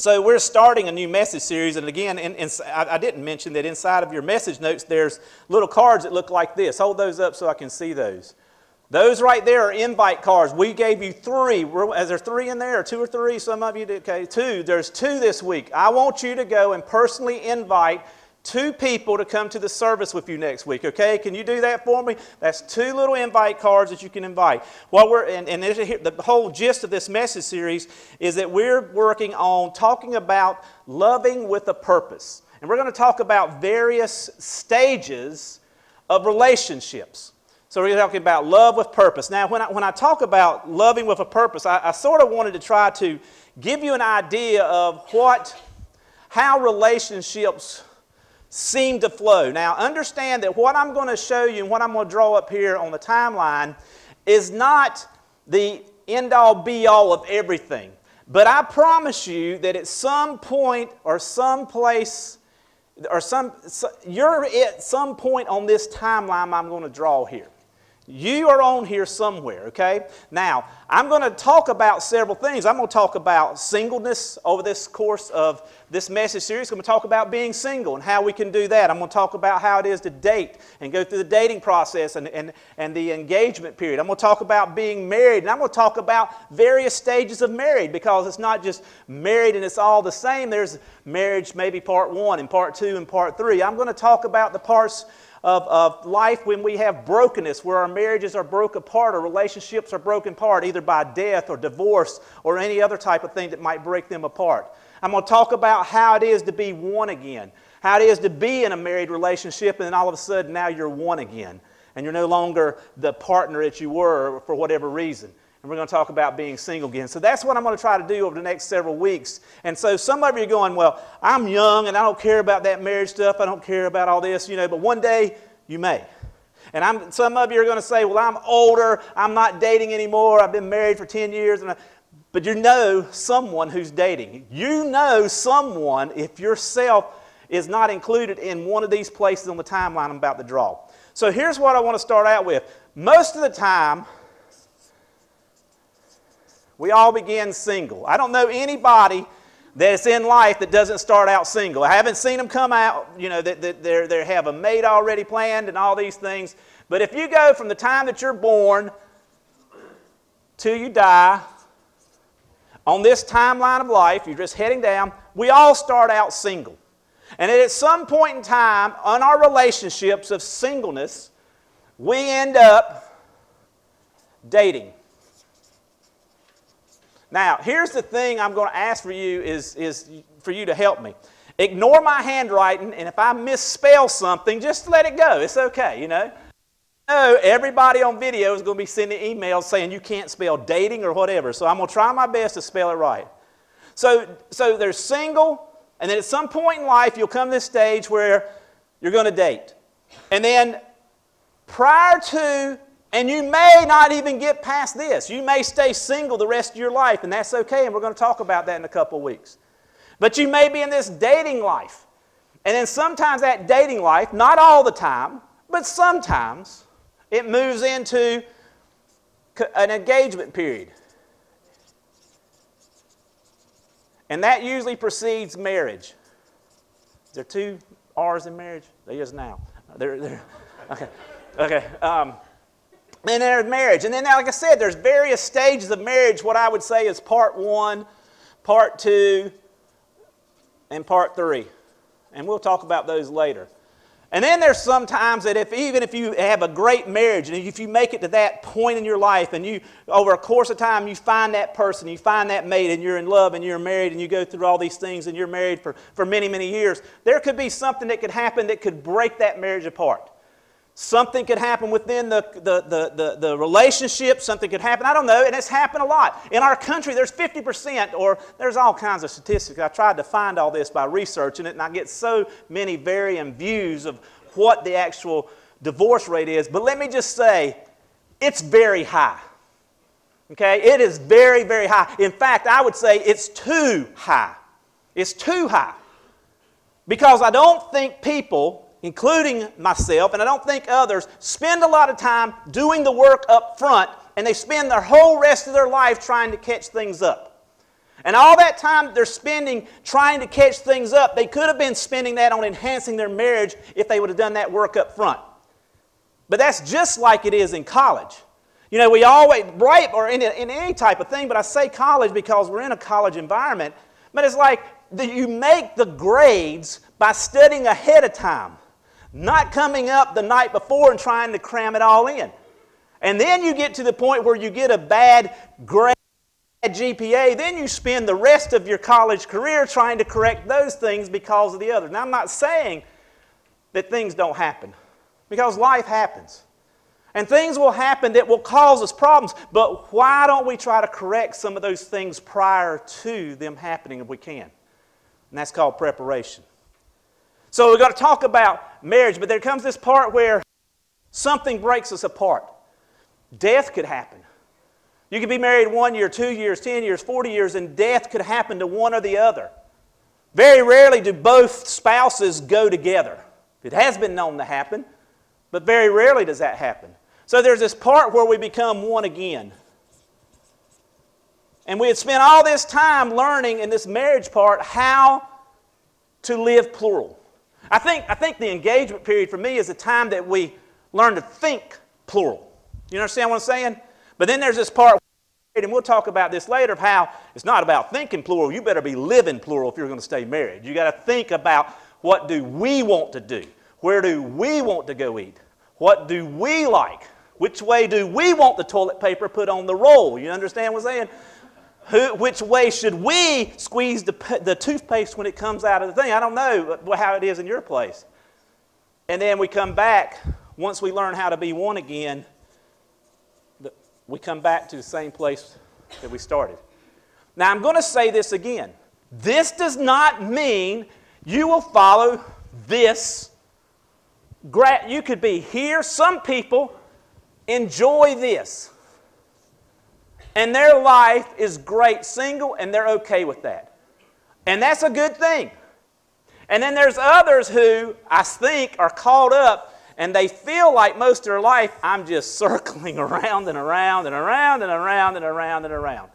So we're starting a new message series, and again, I didn't mention that inside of your message notes there's little cards that look like this. Hold those up so I can see those. Those right there are invite cards. We gave you 3. Is there 3 in there, or 2 or 3? Some of you did. Okay, 2. There's 2 this week. I want you to go and personally invite 2 people to come to the service with you next week, okay? Can you do that for me? That's 2 little invite cards that you can invite. The whole gist of this message series is that we're working on talking about loving with a purpose. And we're going to talk about various stages of relationships. So we're talking about love with purpose. Now, when I talk about loving with a purpose, I sort of wanted to try to give you an idea of how relationships seem to flow. Now, understand that what I'm going to show you and what I'm going to draw up here on the timeline is not the end-all, be-all of everything. But I promise you that at some point or some place, you're at some point on this timeline I'm going to draw here. You are on here somewhere, okay? Now, I'm going to talk about several things. I'm going to talk about singleness over this course of this message series. I'm going to talk about being single and how we can do that. I'm going to talk about how it is to date and go through the dating process and the engagement period. I'm going to talk about being married, and I'm going to talk about various stages of marriage, because it's not just married and it's all the same. There's marriage, maybe part 1 and part 2 and part 3. I'm going to talk about the parts of life when we have brokenness, where our marriages are broken apart, or relationships are broken apart, either by death or divorce or any other type of thing that might break them apart. I'm going to talk about how it is to be one again, how it is to be in a married relationship, and then all of a sudden now you're one again, and you're no longer the partner that you were for whatever reason. And we're going to talk about being single again. So that's what I'm going to try to do over the next several weeks. And so some of you are going, well, I'm young and I don't care about that marriage stuff. I don't care about all this, but one day you may. And some of you are going to say, well, I'm older. I'm not dating anymore. I've been married for 10 years. But you know someone who's dating. You know someone, if yourself is not included in one of these places on the timeline I'm about to draw. So here's what I want to start out with. Most of the time, we all begin single. I don't know anybody that's in life that doesn't start out single. I haven't seen them come out, that they have a mate already planned and all these things. But if you go from the time that you're born till you die, on this timeline of life, you're just heading down, we all start out single. And at some point in time, on our relationships of singleness, we end up dating. Now, here's the thing I'm going to ask for you is for you to help me. Ignore my handwriting, and if I misspell something, just let it go. It's okay, everybody on video is going to be sending emails saying you can't spell dating or whatever, so I'm going to try my best to spell it right. So there's single, and then at some point in life, you'll come to this stage where you're going to date. And then prior to, and you may not even get past this. You may stay single the rest of your life, and that's okay, and we're going to talk about that in a couple of weeks. But you may be in this dating life. And then sometimes that dating life, not all the time, but sometimes, it moves into an engagement period. And that usually precedes marriage. Is there 2 R's in marriage? There is now. Okay. And there's marriage. And then, like I said, there's various stages of marriage. What I would say is part 1, part 2, and part 3. And we'll talk about those later. And then there's some times that even if you have a great marriage, and if you make it to that point in your life, and you, over a course of time, you find that person, you find that mate, and you're in love, and you're married, and you go through all these things, and you're married for many, many years, there could be something that could happen that could break that marriage apart. Something could happen within the relationship. Something could happen. I don't know, and it's happened a lot. In our country, there's 50%, or there's all kinds of statistics. I tried to find all this by researching it, and I get so many varying views of what the actual divorce rate is. But let me just say, it's very high. Okay? It is very, very high. In fact, I would say it's too high. It's too high. Because I don't think people, including myself, and I don't think others, spend a lot of time doing the work up front, and they spend their whole rest of their life trying to catch things up. And all that time they're spending trying to catch things up, they could have been spending that on enhancing their marriage if they would have done that work up front. But that's just like it is in college. You know, we always, right, or in any type of thing, but I say college because we're in a college environment, but it's like you make the grades by studying ahead of time, not coming up the night before and trying to cram it all in. And then you get to the point where you get a bad grade, GPA, then you spend the rest of your college career trying to correct those things because of the others. Now, I'm not saying that things don't happen, because life happens. And things will happen that will cause us problems, but why don't we try to correct some of those things prior to them happening if we can? And that's called preparation. So we're going to talk about marriage, but there comes this part where something breaks us apart. Death could happen. You could be married 1 year, 2 years, 10 years, 40 years, and death could happen to one or the other. Very rarely do both spouses go together. It has been known to happen, but very rarely does that happen. So there's this part where we become one again. And we had spent all this time learning in this marriage part how to live plural. I think the engagement period for me is the time that we learn to think plural. You understand what I'm saying? But then there's this part, and we'll talk about this later, of how it's not about thinking plural. You better be living plural if you're going to stay married. You got to think about, what do we want to do? Where do we want to go eat? What do we like? Which way do we want the toilet paper put on the roll? You understand what I'm saying? Which way should we squeeze the toothpaste when it comes out of the thing? I don't know how it is in your place. And then we come back, once we learn how to be one again, we come back to the same place that we started. Now, I'm going to say this again. This does not mean you will follow this. You could be here. Some people enjoy this, and their life is great single, and they're okay with that. And that's a good thing. And then there's others who, I think, are caught up, and they feel like most of their life, I'm just circling around and around and around and around and around and around.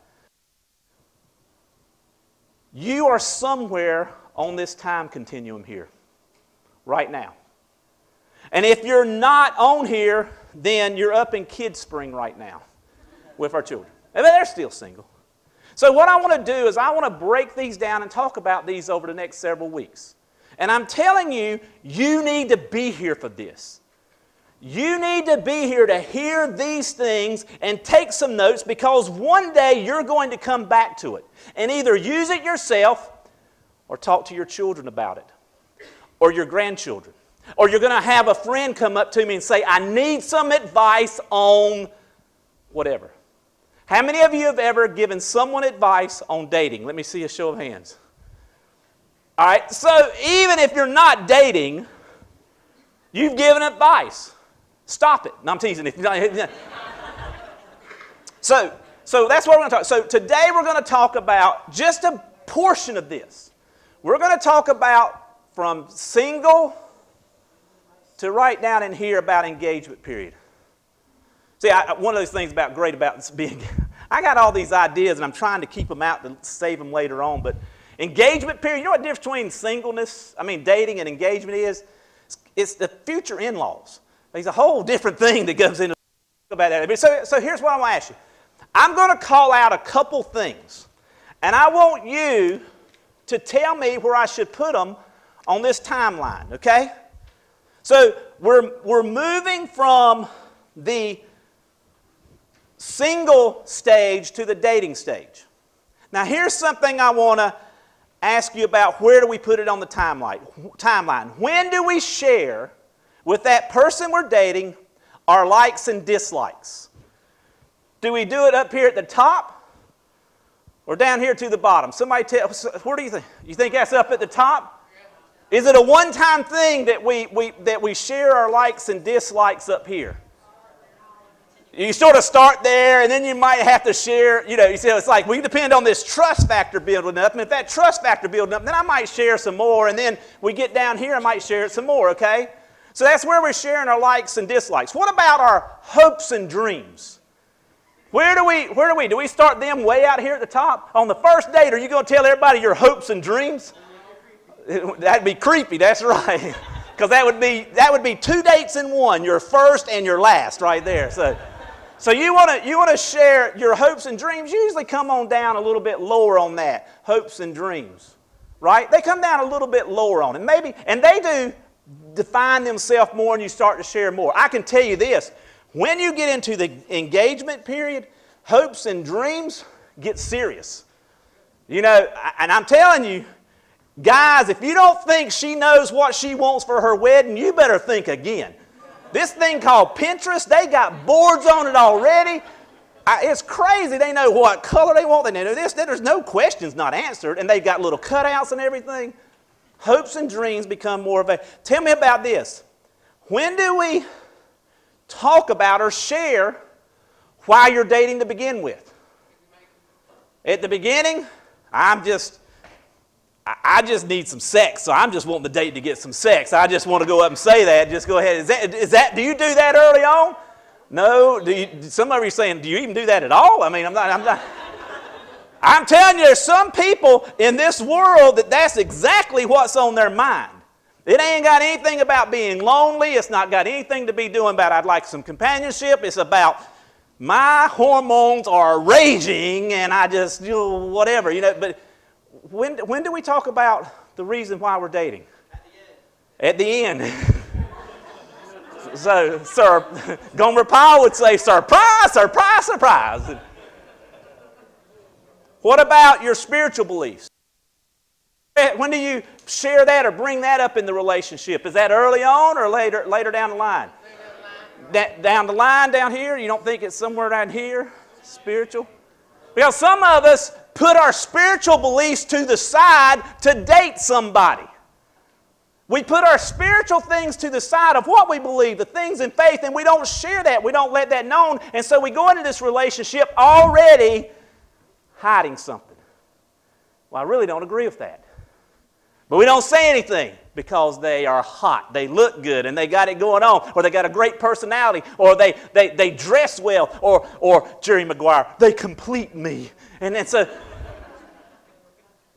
You are somewhere on this time continuum here, right now. And if you're not on here, then you're up in Kids Spring right now with our children. And they're still single. So what I want to do is I want to break these down and talk about these over the next several weeks. And I'm telling you, you need to be here for this. You need to be here to hear these things and take some notes, because one day you're going to come back to it and either use it yourself or talk to your children about it, or your grandchildren. Or you're going to have a friend come up to me and say, I need some advice on whatever. How many of you have ever given someone advice on dating? Let me see a show of hands. All right, so even if you're not dating, you've given advice. Stop it. No, I'm teasing. So that's what we're going to talk. So today we're going to talk about just a portion of this. We're going to talk about from single to right down in here about engagement period. See, one of those things great about being, I got all these ideas and I'm trying to keep them out to save them later on, but engagement period, you know what the difference between dating and engagement is? It's the future in-laws. There's a whole different thing that goes into about that. So here's what I want to ask you. I'm going to call out a couple things, and I want you to tell me where I should put them on this timeline, okay? So we're moving from the single stage to the dating stage. Now here's something I want to ask you about. Where do we put it on the timeline? When do we share with that person we're dating our likes and dislikes? Do we do it up here at the top or down here to the bottom? Somebody tell, where do you think? You think that's up at the top? Is it a one-time thing that we share our likes and dislikes up here? You sort of start there, and then you might have to share, you see, it's like we depend on this trust factor building up, and if that trust factor building up, then I might share some more, and then we get down here, I might share it some more, okay? So that's where we're sharing our likes and dislikes. What about our hopes and dreams? Where do we? Do we start them way out here at the top? On the first date, are you going to tell everybody your hopes and dreams? That'd be creepy, that's right. Because that would be 2 dates in one, your first and your last right there. So you want to share your hopes and dreams. You usually come on down a little bit lower on that, hopes and dreams. Right? They come down a little bit lower on it. And they do define themselves more and you start to share more. I can tell you this, when you get into the engagement period, hopes and dreams get serious. You know, and I'm telling you, guys, if you don't think she knows what she wants for her wedding, you better think again. This thing called Pinterest, they got boards on it already. It's crazy. They know what color they want. They know this. There's no questions not answered. And they've got little cutouts and everything. Hopes and dreams become more of a... Tell me about this. When do we talk about or share why you're dating to begin with? At the beginning, I just need some sex, so I'm just wanting the date to get some sex. I just want to go up and say that. Just go ahead. Do you do that early on? No. Some of you are saying, do you even do that at all? I mean, I'm not. I'm telling you, there's some people in this world that's exactly what's on their mind. It ain't got anything about being lonely. It's not got anything to be doing about I'd like some companionship. It's about my hormones are raging and I just, whatever. But when do we talk about the reason why we're dating? At the end. At the end. So, Gomer Pyle would say, surprise, surprise, surprise. What about your spiritual beliefs? When do you share that or bring that up in the relationship? Is that early on or later down the line? Down the line, down here? You don't think it's somewhere down here? Spiritual? Because some of us put our spiritual beliefs to the side to date somebody. We put our spiritual things to the side of what we believe, the things in faith, and we don't share that. We don't let that known. And so we go into this relationship already hiding something. Well, I really don't agree with that. But we don't say anything because they are hot. They look good and they got it going on. Or they got a great personality. Or they dress well. Or Jerry Maguire, they complete me. And then so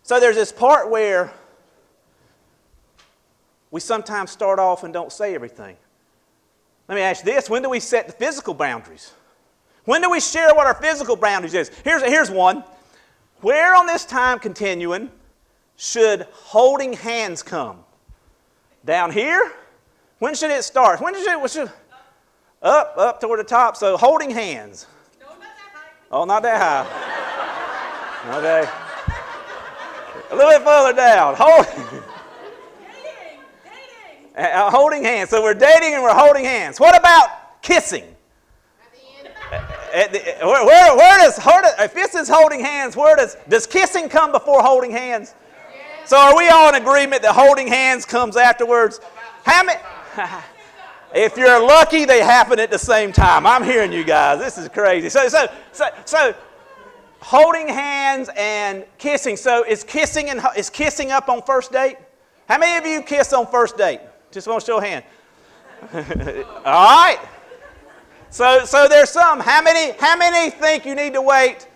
there's this part where we sometimes start off and don't say everything. Let me ask you this. When do we set the physical boundaries? When do we share what our physical boundaries is? Here's one. Where on this time continuum should holding hands come? Down here? When should it start? When should up toward the top. So holding hands. No, not that high. Oh, not that high. Okay. A little bit further down. Holding hands. So we're dating and we're holding hands. What about kissing? If this is holding hands, does kissing come before holding hands? Yes. So are we all in agreement that holding hands comes afterwards? If you're lucky, they happen at the same time. I'm hearing you guys. This is crazy. So holding hands and kissing. So is kissing up on first date? How many of you kiss on first date? Just want to show a hand. All right. So there's some. How many think you need to wait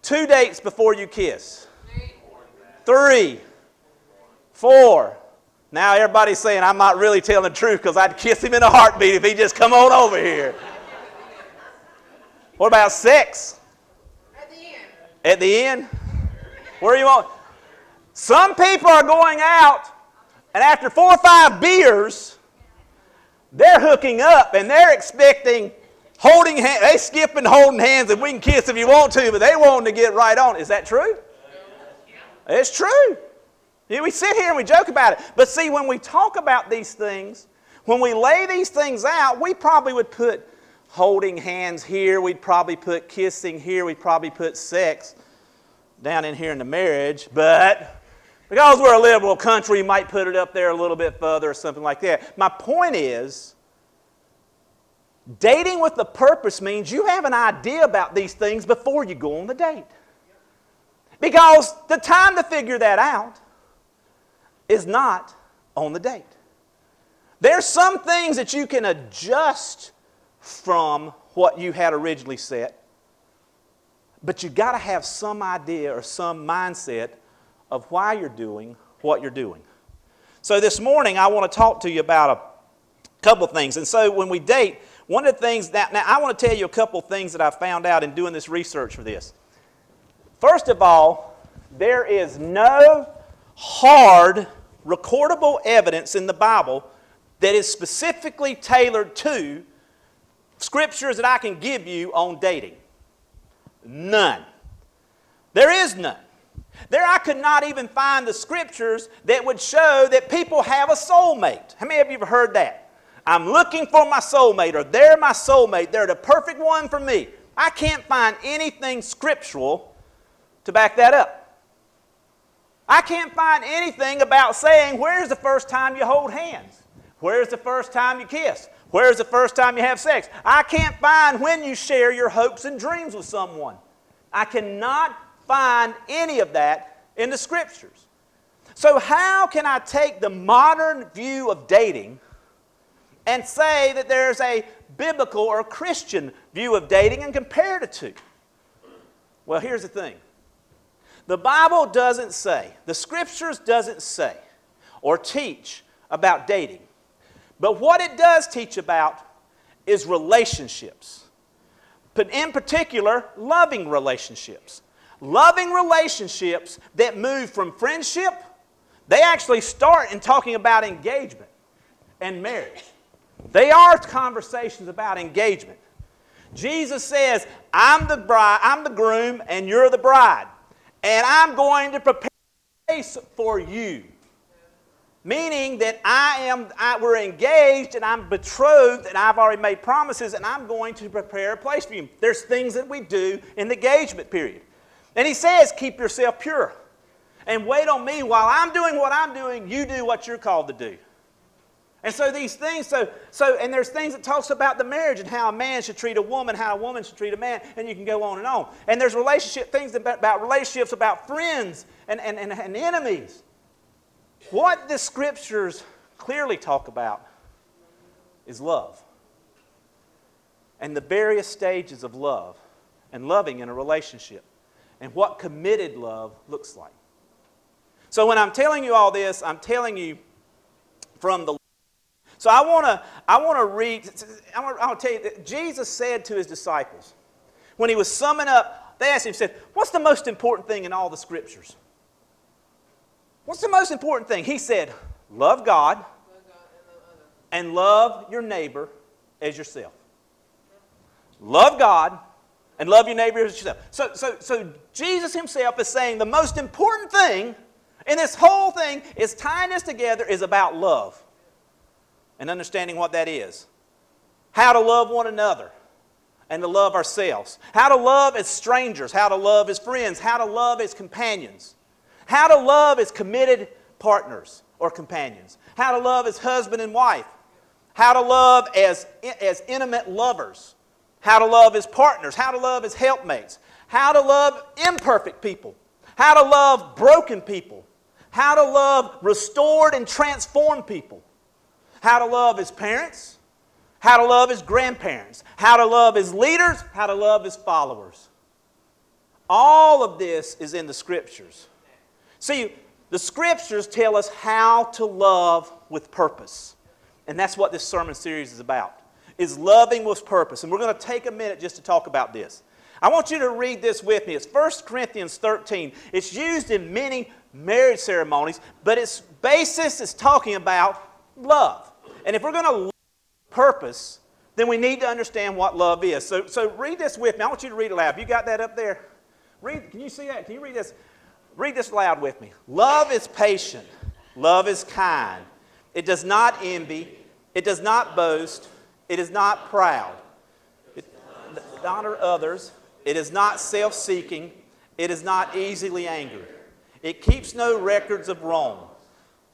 2 dates before you kiss? 3, 4. Now everybody's saying I'm not really telling the truth because I'd kiss him in a heartbeat if he just come on over here. What about sex? At the end. At the end? Where do you want? Some people are going out and after 4 or 5 beers, they're hooking up and they're expecting holding hands. They skipping holding hands and we can kiss if you want to, but they want to get right on. Is that true? It's true. We sit here and we joke about it. But see, when we talk about these things, when we lay these things out, we probably would put holding hands here. We'd probably put kissing here. We'd probably put sex down in here in the marriage. But because we're a liberal country, we might put it up there a little bit further or something like that. My point is, dating with a purpose means you have an idea about these things before you go on the date. Because the time to figure that out is not on the date. There's some things that you can adjust from what you had originally set. But you've got to have some idea or some mindset of why you're doing what you're doing. So this morning, I want to talk to you about a couple of things. And so when we date, one of the things that, now I want to tell you a couple of things that I found out in doing this research for this. First of all, there is no hard, recordable evidence in the Bible that is specifically tailored to scriptures that I can give you on dating. None. There is none. There I could not even find the scriptures that would show that people have a soulmate. How many of you have heard that? I'm looking for my soulmate, or they're my soulmate. They're the perfect one for me. I can't find anything scriptural to back that up. I can't find anything about saying, where's the first time you hold hands? Where's the first time you kiss? Where's the first time you have sex? I can't find when you share your hopes and dreams with someone. I cannot find any of that in the scriptures. So how can I take the modern view of dating and say that there's a biblical or Christian view of dating and compare the two? Well, here's the thing. The Bible doesn't say, the scriptures doesn't say or teach about dating. But what it does teach about is relationships. But in particular, loving relationships. Loving relationships that move from friendship, they actually start in talking about engagement and marriage. They are conversations about engagement. Jesus says, I'm the bride, I'm the groom, and you're the bride. And I'm going to prepare a place for you. Meaning that we're engaged and I'm betrothed and I've already made promises and I'm going to prepare a place for you. There's things that we do in the engagement period. And he says, keep yourself pure and wait on me while I'm doing what I'm doing, you do what you're called to do. And so these things, and there's things that talks about the marriage and how a man should treat a woman, how a woman should treat a man, and you can go on and on. And there's relationship things about relationships, about friends and enemies. What the scriptures clearly talk about is love. And the various stages of love and loving in a relationship. And what committed love looks like. So when I'm telling you all this, I'm telling you from the... So I want to read, I want to tell you that Jesus said to his disciples, when he was summing up, they asked him, he said, what's the most important thing in all the scriptures? What's the most important thing? He said, love God and love your neighbor as yourself. Love God and love your neighbor as yourself. So Jesus himself is saying the most important thing in this whole thing is tying this together is about love and understanding what that is. How to love one another and to love ourselves. How to love as strangers. How to love as friends. How to love as companions. How to love as committed partners or companions. How to love as husband and wife. How to love as intimate lovers. How to love as partners. How to love as helpmates. How to love imperfect people. How to love broken people. How to love restored and transformed people. How to love as parents. How to love as grandparents. How to love as leaders. How to love as followers. All of this is in the scriptures. See, the scriptures tell us how to love with purpose. And that's what this sermon series is about, is loving with purpose. And we're going to take a minute just to talk about this. I want you to read this with me. It's 1 Corinthians 13. It's used in many marriage ceremonies, but its basis is talking about love. And if we're going to love with purpose, then we need to understand what love is. So read this with me. I want you to read it loud. Have you got that up there? Can you see that? Can you read this? Read this loud with me. Love is patient. Love is kind. It does not envy. It does not boast. It is not proud. It does not honor others. It is not self-seeking. It is not easily angered. It keeps no records of wrong.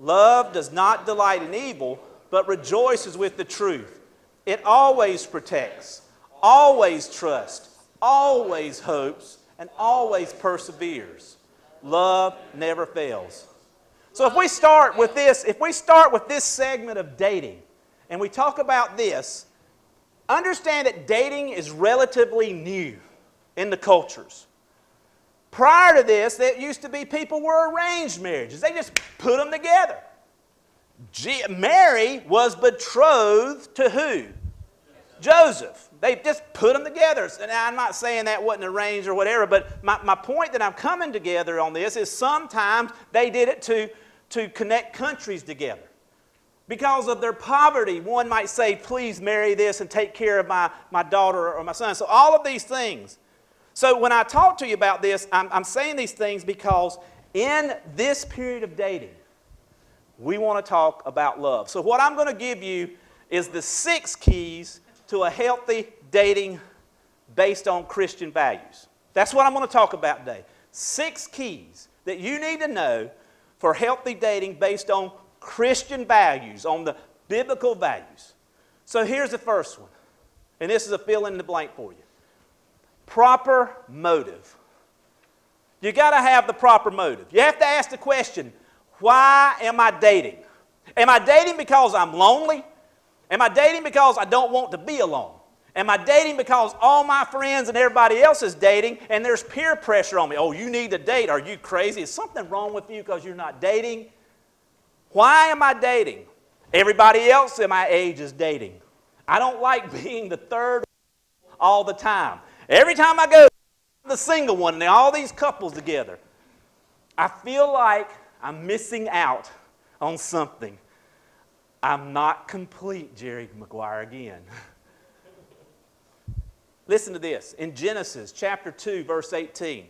Love does not delight in evil, but rejoices with the truth. It always protects, always trusts, always hopes, and always perseveres. Love never fails. So if we start with this segment of dating, and we talk about this, understand that dating is relatively new in the cultures. Prior to this, there used to be people were arranged marriages. They just put them together. Mary was betrothed to who? Joseph. They just put them together. And I'm not saying that wasn't arranged or whatever, but my point that I'm coming together on this is sometimes they did it to connect countries together. Because of their poverty, one might say, please marry this and take care of my daughter or my son. So all of these things. So when I talk to you about this, I'm saying these things because in this period of dating, we want to talk about love. So what I'm going to give you is the 6 keys to a healthy dating based on Christian values. That's what I'm going to talk about today. 6 keys that you need to know for healthy dating based on Christian values, on the biblical values. So here's the first one, and this is a fill in the blank for you. Proper motive. You got to have the proper motive. You have to ask the question, why am I dating? Am I dating because I'm lonely? Am I dating because I don't want to be alone? Am I dating because all my friends and everybody else is dating and there's peer pressure on me? Oh, you need to date. Are you crazy? Is something wrong with you because you're not dating? Why am I dating? Everybody else in my age is dating. I don't like being the third all the time. Every time I go, the single one and all these couples together, I feel like I'm missing out on something. I'm not complete, Jerry Maguire again. Listen to this. In Genesis chapter 2, verse 18,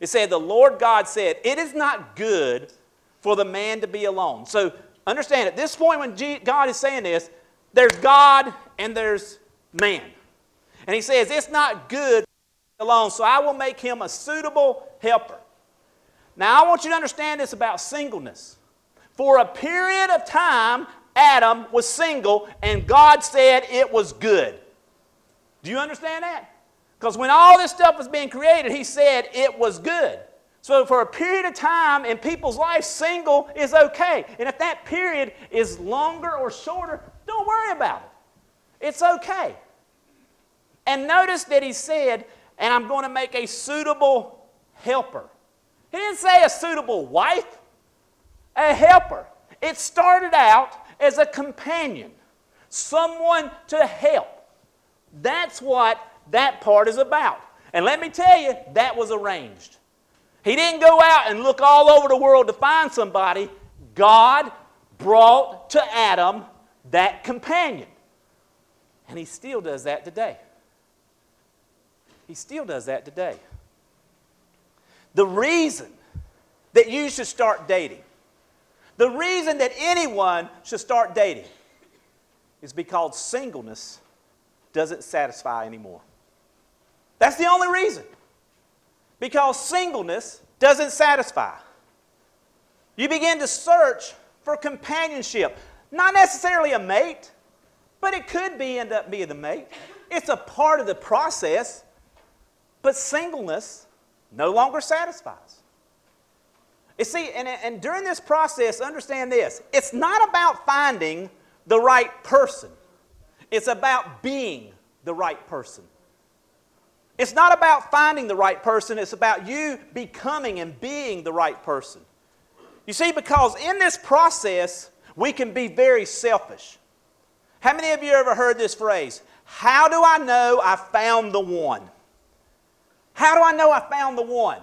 it said, the Lord God said, it is not good for the man to be alone. So understand, at this point when God is saying this, there's God and there's man. And he says, it's not good to be alone, so I will make him a suitable helper. Now I want you to understand this about singleness. For a period of time, Adam was single and God said it was good. Do you understand that? Because when all this stuff was being created, he said it was good. So for a period of time in people's lives, single is okay. And if that period is longer or shorter, don't worry about it. It's okay. And notice that he said, and I'm going to make a suitable helper. He didn't say a suitable wife, a helper. It started out as a companion, someone to help. That's what that part is about. And let me tell you, that was arranged. He didn't go out and look all over the world to find somebody. God brought to Adam that companion. And he still does that today. He still does that today. The reason that you should start dating, the reason that anyone should start dating is because singleness doesn't satisfy anymore. That's the only reason. Because singleness doesn't satisfy. You begin to search for companionship. Not necessarily a mate, but it could end up being the mate. It's a part of the process. But singleness no longer satisfies. You see, and during this process, understand this. It's not about finding the right person. It's about being the right person. It's not about finding the right person. It's about you becoming and being the right person. You see, because in this process, we can be very selfish. How many of you ever heard this phrase? How do I know I found the one? How do I know I found the one?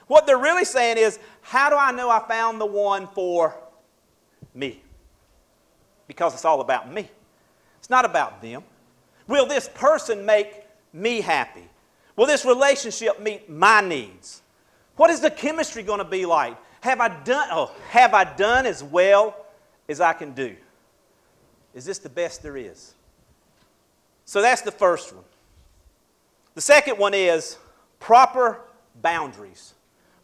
What they're really saying is, how do I know I found the one for me? Because it's all about me. It's not about them. Will this person make me happy? Will this relationship meet my needs? What is the chemistry going to be like? Have I done as well as I can do? Is this the best there is? So that's the first one. The second one is proper boundaries.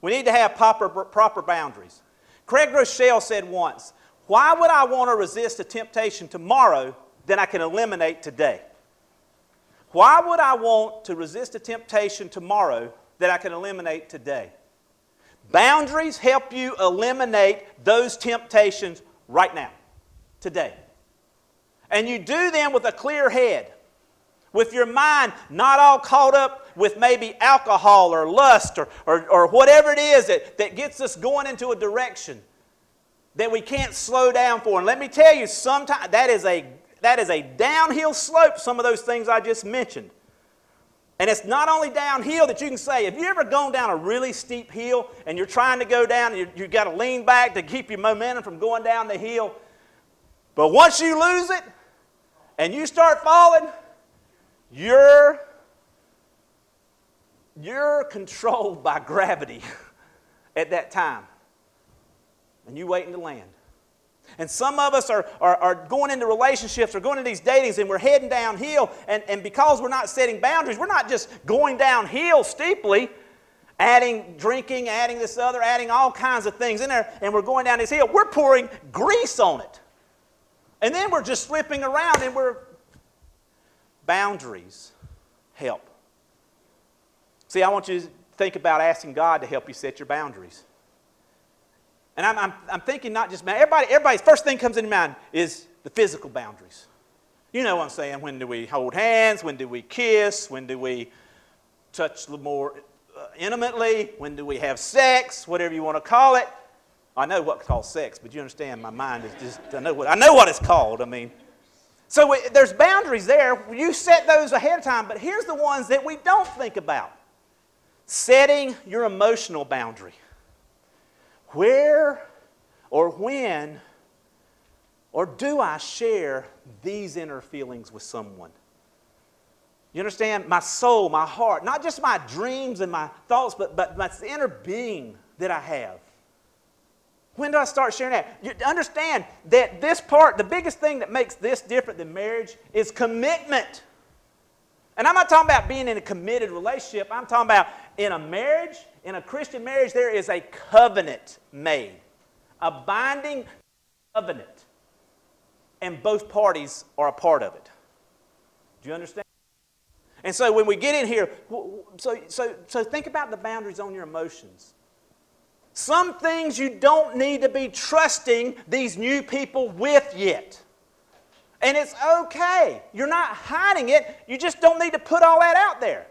We need to have proper boundaries. Craig Rochelle said once, why would I want to resist a temptation tomorrow that I can eliminate today? Why would I want to resist a temptation tomorrow that I can eliminate today? Boundaries help you eliminate those temptations right now, today. And you do them with a clear head, with your mind not all caught up with maybe alcohol or lust or whatever it is that gets us going into a direction that we can't slow down for. And let me tell you, sometimes that is a downhill slope, some of those things I just mentioned. And it's not only downhill that you can say, have you ever gone down a really steep hill and you're trying to go down and you've got to lean back to keep your momentum from going down the hill? But once you lose it and you start falling, you're controlled by gravity at that time. And you're waiting to land. And some of us are going into relationships or going into these datings and we're heading downhill. And because we're not setting boundaries, we're not just going downhill steeply, adding drinking, adding this other, adding all kinds of things in there. And we're going down this hill. We're pouring grease on it. And then we're just slipping around and boundaries help. See, I want you to think about asking God to help you set your boundaries. And I'm thinking not just, everybody's first thing comes into mind is the physical boundaries. You know what I'm saying. When do we hold hands? When do we kiss? When do we touch a little more intimately? When do we have sex? Whatever you want to call it. I know what's called sex, but you understand my mind is just, I know what it's called. I mean, so there's boundaries there. You set those ahead of time, but here's the ones that we don't think about. Setting your emotional boundary. Where or when or do I share these inner feelings with someone? You understand? My soul, my heart, not just my dreams and my thoughts, but my inner being that I have. When do I start sharing that? You understand that this part, the biggest thing that makes this different than marriage is commitment. And I'm not talking about being in a committed relationship. I'm talking about in a marriage, in a Christian marriage, there is a covenant made. A binding covenant. And both parties are a part of it. Do you understand? And so when we get in here, so think about the boundaries on your emotions. Some things you don't need to be trusting these new people with yet. And it's okay. You're not hiding it. You just don't need to put all that out there.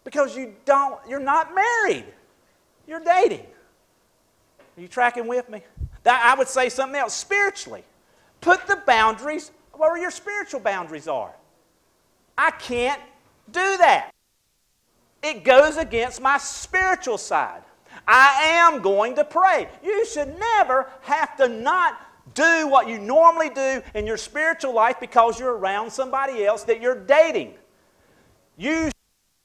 Because you're not married. You're dating. Are you tracking with me? I would say something else. Spiritually. Put the boundaries where your spiritual boundaries are. I can't do that. It goes against my spiritual side. I am going to pray. You should never have to not do what you normally do in your spiritual life because you're around somebody else that you're dating. You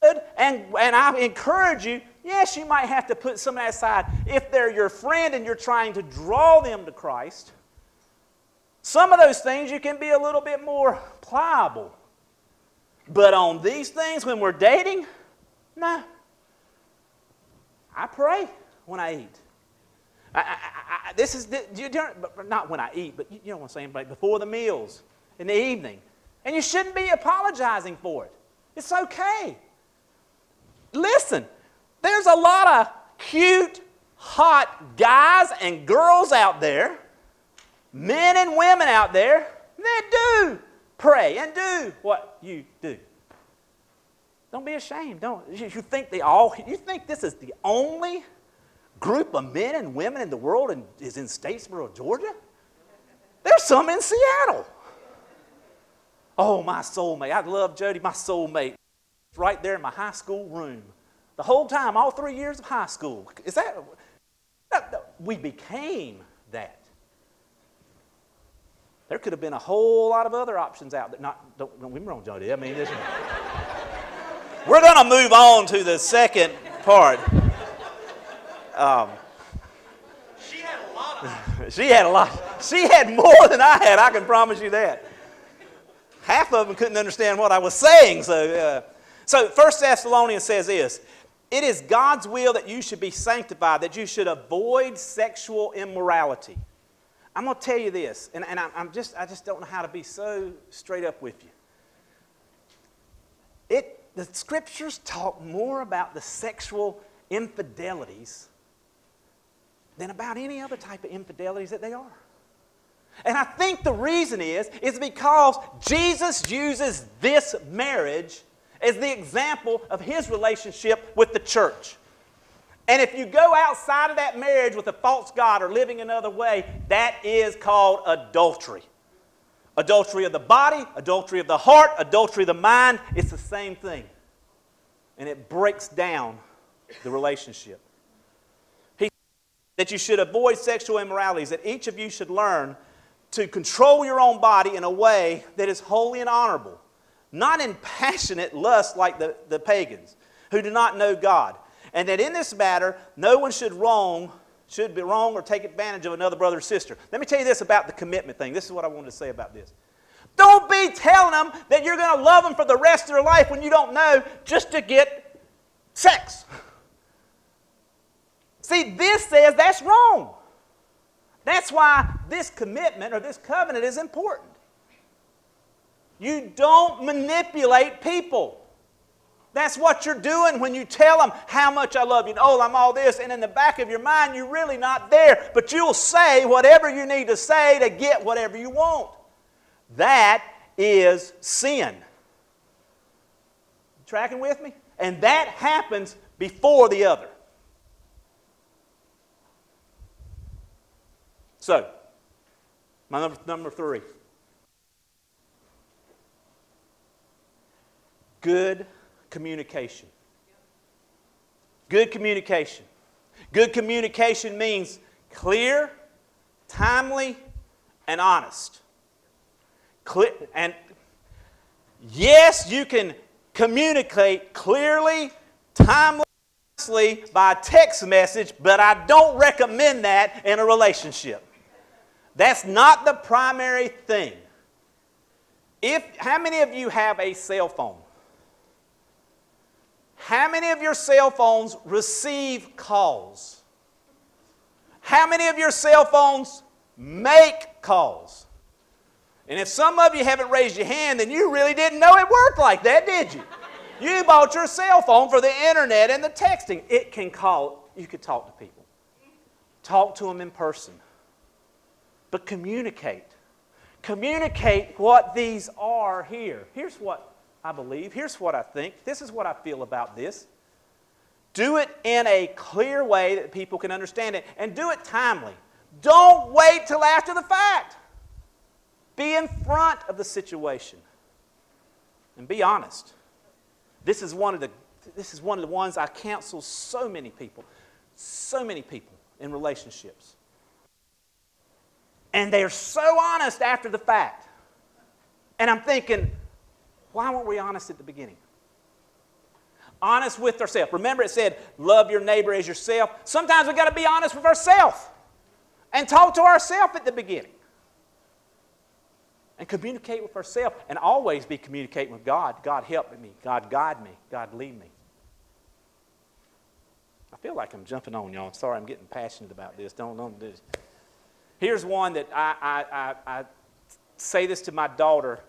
should, and I encourage you, yes, you might have to put some of that aside. If they're your friend and you're trying to draw them to Christ, some of those things you can be a little bit more pliable. But on these things, when we're dating, no. I pray when I eat. Not when I eat, but you know what I'm saying, like before the meals, in the evening. And you shouldn't be apologizing for it. It's okay. Listen, there's a lot of cute, hot guys and girls out there, men and women out there, that do pray and do what you do. Don't be ashamed. You think this is the only group of men and women in the world is in Statesboro, Georgia? There's some in Seattle. Oh, my soulmate. I love Jody, my soulmate. Right there in my high school room. The whole time, all 3 years of high school. We became that. There could have been a whole lot of other options out there. Don't get me wrong, Jody. I mean, we're going to move on to the second part. She had a lot of She had a lot. She had more than I had, I can promise you that. Half of them couldn't understand what I was saying. So 1 Thessalonians says this, it is God's will that you should be sanctified, that you should avoid sexual immorality. I'm going to tell you this, and I just don't know how to be so straight up with you. The Scriptures talk more about the sexual infidelities than about any other type of infidelities that they are. And I think the reason is because Jesus uses this marriage as the example of his relationship with the church. And if you go outside of that marriage with a false god or living another way, that is called adultery. Adultery of the body, adultery of the heart, adultery of the mind. It's the same thing. And it breaks down the relationship. He said that you should avoid sexual immoralities, that each of you should learn to control your own body in a way that is holy and honorable, not in passionate lust like the pagans who do not know God. And that in this matter, no one should be wrong or take advantage of another brother or sister. Let me tell you this about the commitment thing. This is what I wanted to say about this. Don't be telling them that you're going to love them for the rest of their life when you don't know, just to get sex. See, this says that's wrong. That's why this commitment or this covenant is important. You don't manipulate people. That's what you're doing when you tell them how much I love you. And, oh, I'm all this. And in the back of your mind, you're really not there. But you'll say whatever you need to say to get whatever you want. That is sin. Tracking with me? And that happens before the other. So, my number 3. Good communication. Good communication. Good communication means clear, timely, and honest. And yes, you can communicate clearly, timely, by text message, but I don't recommend that in a relationship. That's not the primary thing. How many of you have a cell phone? How many of your cell phones receive calls? How many of your cell phones make calls? And if some of you haven't raised your hand, then you really didn't know it worked like that, did you? You bought your cell phone for the internet and the texting. It can call. You could talk to people. Talk to them in person. But communicate. Communicate what these are here. Here's what I believe. Here's what I think. This is what I feel about this. Do it in a clear way that people can understand it. And do it timely. Don't wait till after the fact. Be in front of the situation. And be honest. This is one of the ones I counsel so many people in relationships. And they're so honest after the fact. And I'm thinking, why weren't we honest at the beginning? Honest with ourselves. Remember it said, love your neighbor as yourself. Sometimes we've got to be honest with ourselves and talk to ourselves at the beginning. And communicate with ourselves and always be communicating with God. God help me. God guide me. God lead me. I feel like I'm jumping on y'all. I'm sorry I'm getting passionate about this. Don't do this. Here's one that I say this to my daughter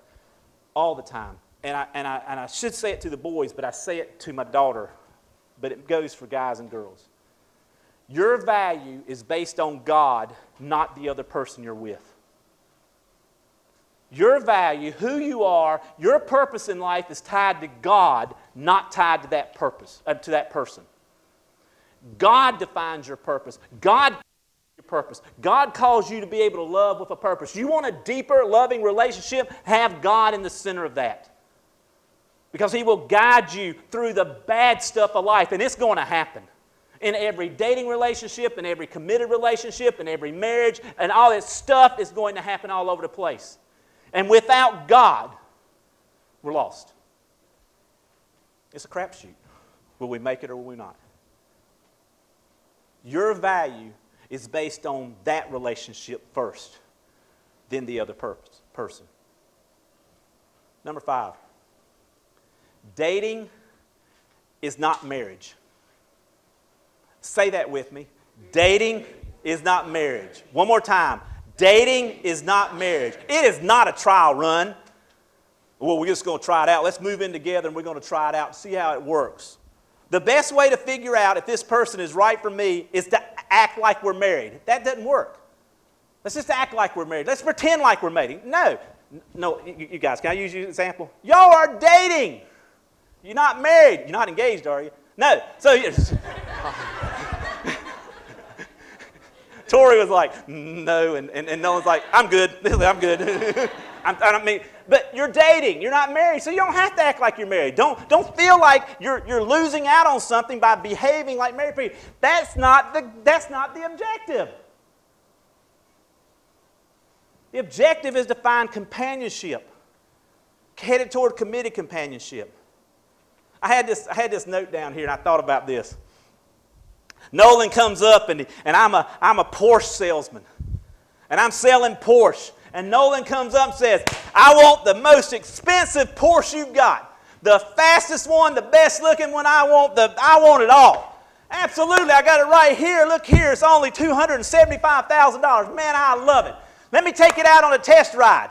all the time. And I should say it to the boys, but I say it to my daughter. But it goes for guys and girls. Your value is based on God, not the other person you're with. Your value, who you are, your purpose in life is tied to God, not tied to that person. God defines your purpose. God defines your purpose. God calls you to be able to love with a purpose. You want a deeper, loving relationship? Have God in the center of that. Because He will guide you through the bad stuff of life, and it's going to happen. In every dating relationship, in every committed relationship, in every marriage, and all this stuff is going to happen all over the place. And without God, we're lost. It's a crapshoot. Will we make it or will we not? Your value is based on that relationship first, then the other person. Number 5. Dating is not marriage. Say that with me. Dating is not marriage. One more time. Dating is not marriage. It is not a trial run. Well, we're just going to try it out. Let's move in together and we're going to try it out and see how it works. The best way to figure out if this person is right for me is to act like we're married. That doesn't work. Let's just act like we're married. Let's pretend like we're married. No, you guys, can I use you as an example? Y'all are dating. You're not married. You're not engaged, are you? No. So Tori was like, no, and no one's like, I'm good. I'm good. I don't mean, but you're dating. You're not married, so you don't have to act like you're married. Don't feel like you're losing out on something by behaving like married people. That's not the objective. The objective is to find companionship, headed toward committed companionship. I had this note down here, and I thought about this. Nolan comes up, and I'm a Porsche salesman, and I'm selling Porsche. And Nolan comes up and says, I want the most expensive Porsche you've got. The fastest one, the best looking one, I want it all. Absolutely, I got it right here. Look here, it's only $275,000. Man, I love it. Let me take it out on a test ride.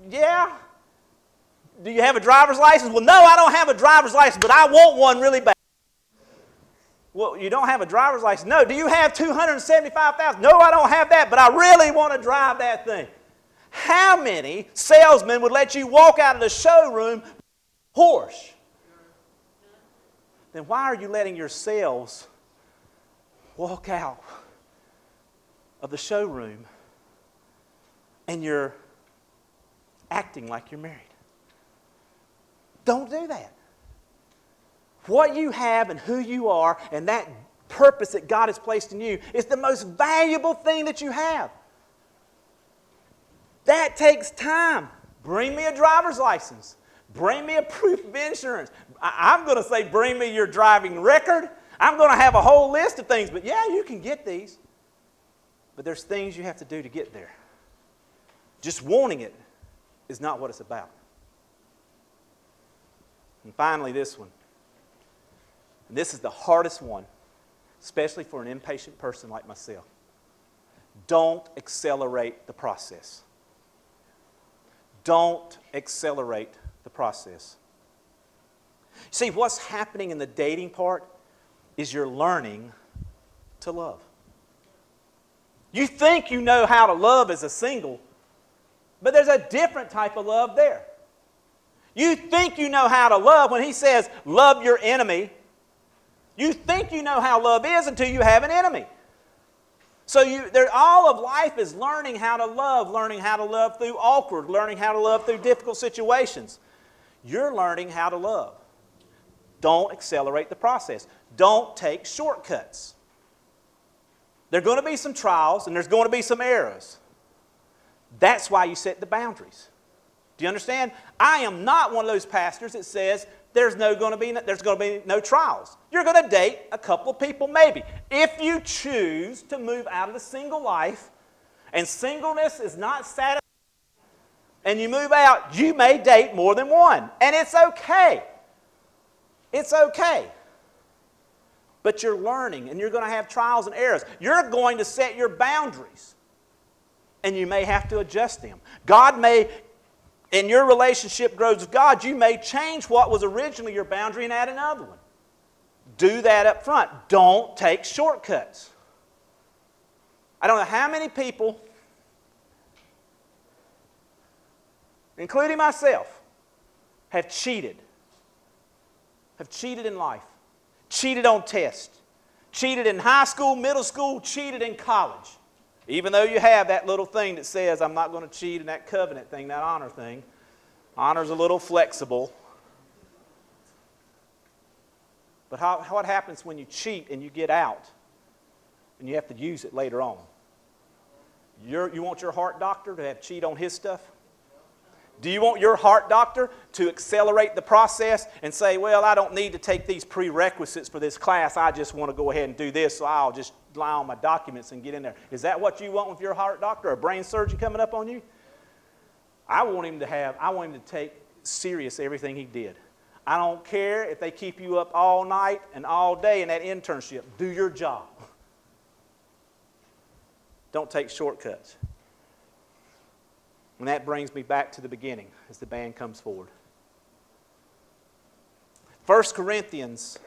Yeah. Do you have a driver's license? Well, no, I don't have a driver's license, but I want one really bad. Well, you don't have a driver's license? No. Do you have $275,000? No, I don't have that, but I really want to drive that thing. How many salesmen would let you walk out of the showroom Porsche? Then why are you letting yourselves walk out of the showroom and you're acting like you're married? Don't do that. What you have and who you are and that purpose that God has placed in you is the most valuable thing that you have. That takes time. Bring me a driver's license. Bring me a proof of insurance. I'm going to say bring me your driving record. I'm going to have a whole list of things. But yeah, you can get these. But there's things you have to do to get there. Just wanting it is not what it's about. And finally, this one. And this is the hardest one, especially for an impatient person like myself. Don't accelerate the process. Don't accelerate the process. See, what's happening in the dating part is you're learning to love. You think you know how to love as a single, but there's a different type of love there. You think you know how to love when he says, love your enemy. You think you know how love is until you have an enemy. So all of life is learning how to love through awkward, learning how to love through difficult situations. You're learning how to love. Don't accelerate the process. Don't take shortcuts. There are going to be some trials and there's going to be some errors. That's why you set the boundaries. Do you understand? I am not one of those pastors that says there's going to be no trials. You're going to date a couple of people maybe. If you choose to move out of the single life and singleness is not satisfying and you move out, you may date more than one. And it's okay. It's okay. But you're learning and you're going to have trials and errors. You're going to set your boundaries and you may have to adjust them. God may, in your relationship grows with God, you may change what was originally your boundary and add another one. Do that up front. Don't take shortcuts. I don't know how many people, including myself, have cheated in life, cheated on tests, cheated in high school, middle school, cheated in college. Even though you have that little thing that says, I'm not going to cheat, and that covenant thing, that honor thing. Honor's a little flexible. But what happens when you cheat and you get out and you have to use it later on? You want your heart doctor to have cheat on his stuff? Do you want your heart doctor to accelerate the process and say, well, I don't need to take these prerequisites for this class. I just want to go ahead and do this, so I'll just lie on my documents and get in there. Is that what you want with your heart doctor, a brain surgeon coming up on you? I want him to take serious everything he did. I don't care if they keep you up all night and all day in that internship. Do your job. Don't take shortcuts. And that brings me back to the beginning as the band comes forward. 1 Corinthians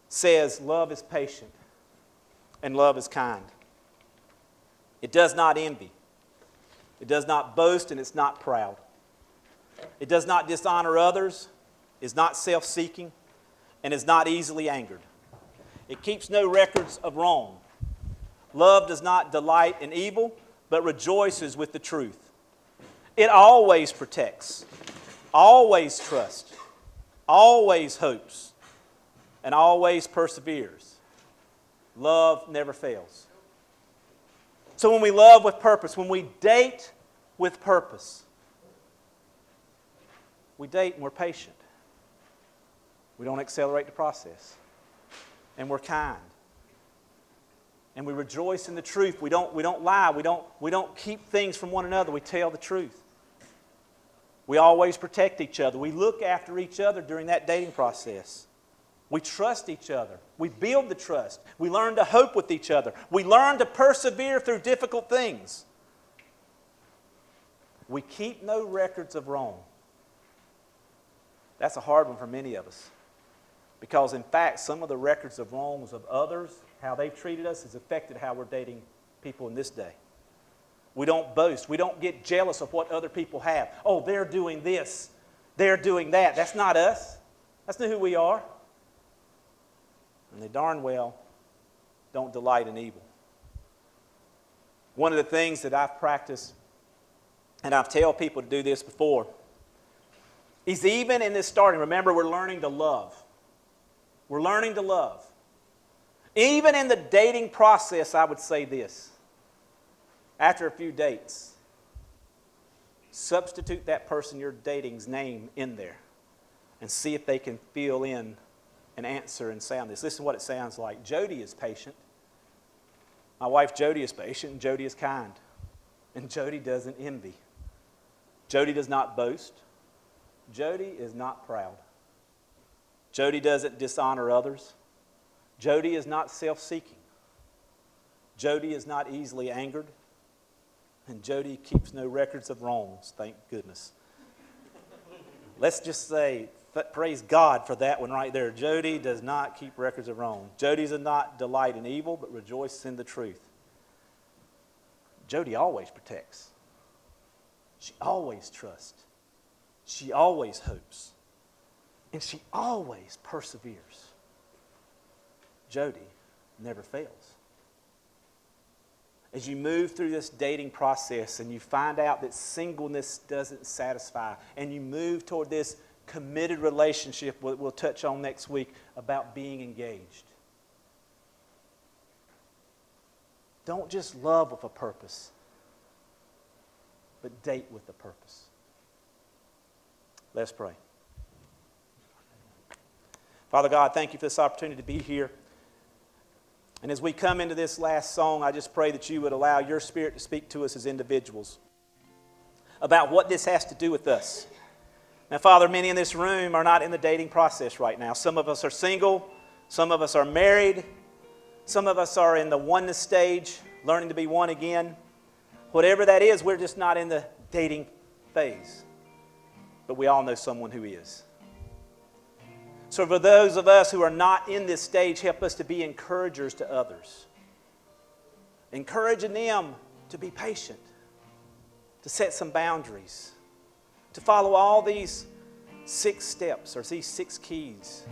says love is patient and love is kind. It does not envy. It does not boast, and it's not proud. It does not dishonor others, is not self-seeking, and is not easily angered. It keeps no records of wrong. Love does not delight in evil, but rejoices with the truth. It always protects, always trusts, always hopes, and always perseveres. Love never fails. So when we love with purpose, when we date with purpose, we date and we're patient. We don't accelerate the process. And we're kind. And we rejoice in the truth. We don't lie. We don't keep things from one another. We tell the truth. We always protect each other. We look after each other during that dating process. We trust each other. We build the trust. We learn to hope with each other. We learn to persevere through difficult things. We keep no records of wrong. That's a hard one for many of us. Because in fact, some of the records of wrongs of others, how they've treated us, has affected how we're dating people in this day. We don't boast. We don't get jealous of what other people have. Oh, they're doing this. They're doing that. That's not us. That's not who we are. And they darn well don't delight in evil. One of the things that I've practiced, and I've told people to do this before, is even in this starting, remember, we're learning to love. We're learning to love. Even in the dating process, I would say this. After a few dates, substitute that person you're dating's name in there and see if they can fill in an answer and sound this. Listen to what it sounds like. Jody is patient. My wife Jody is patient, and Jody is kind. And Jody doesn't envy. Jody does not boast. Jody is not proud. Jody doesn't dishonor others. Jody is not self-seeking. Jody is not easily angered. And Jody keeps no records of wrongs, thank goodness. Let's just say, praise God for that one right there. Jody does not keep records of wrong. Jody does not delight in evil, but rejoices in the truth. Jody always protects. She always trusts. She always hopes. And she always perseveres. Jody never fails. As you move through this dating process and you find out that singleness doesn't satisfy, and you move toward this committed relationship we'll touch on next week about being engaged. Don't just love with a purpose, but date with a purpose. Let's pray. Father God, thank you for this opportunity to be here. And as we come into this last song, I just pray that you would allow your Spirit to speak to us as individuals about what this has to do with us. Now, Father, many in this room are not in the dating process right now. Some of us are single. Some of us are married. Some of us are in the oneness stage, learning to be one again. Whatever that is, we're just not in the dating phase. But we all know someone who is. So for those of us who are not in this stage, help us to be encouragers to others. Encouraging them to be patient, to set some boundaries, to follow all these 6 steps or these 6 keys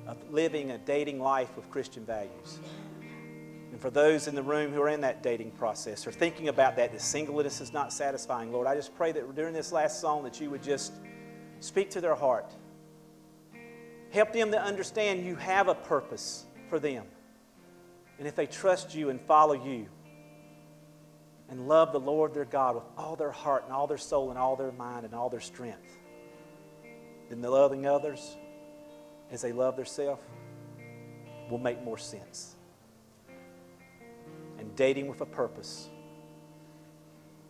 of living a dating life with Christian values. And for those in the room who are in that dating process or thinking about that singleness is not satisfying, Lord, I just pray that during this last song that you would just speak to their heart. Help them to understand you have a purpose for them. And if they trust you and follow you and love the Lord their God with all their heart and all their soul and all their mind and all their strength, then the loving others as they love themselves will make more sense. And dating with a purpose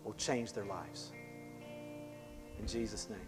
will change their lives. In Jesus' name.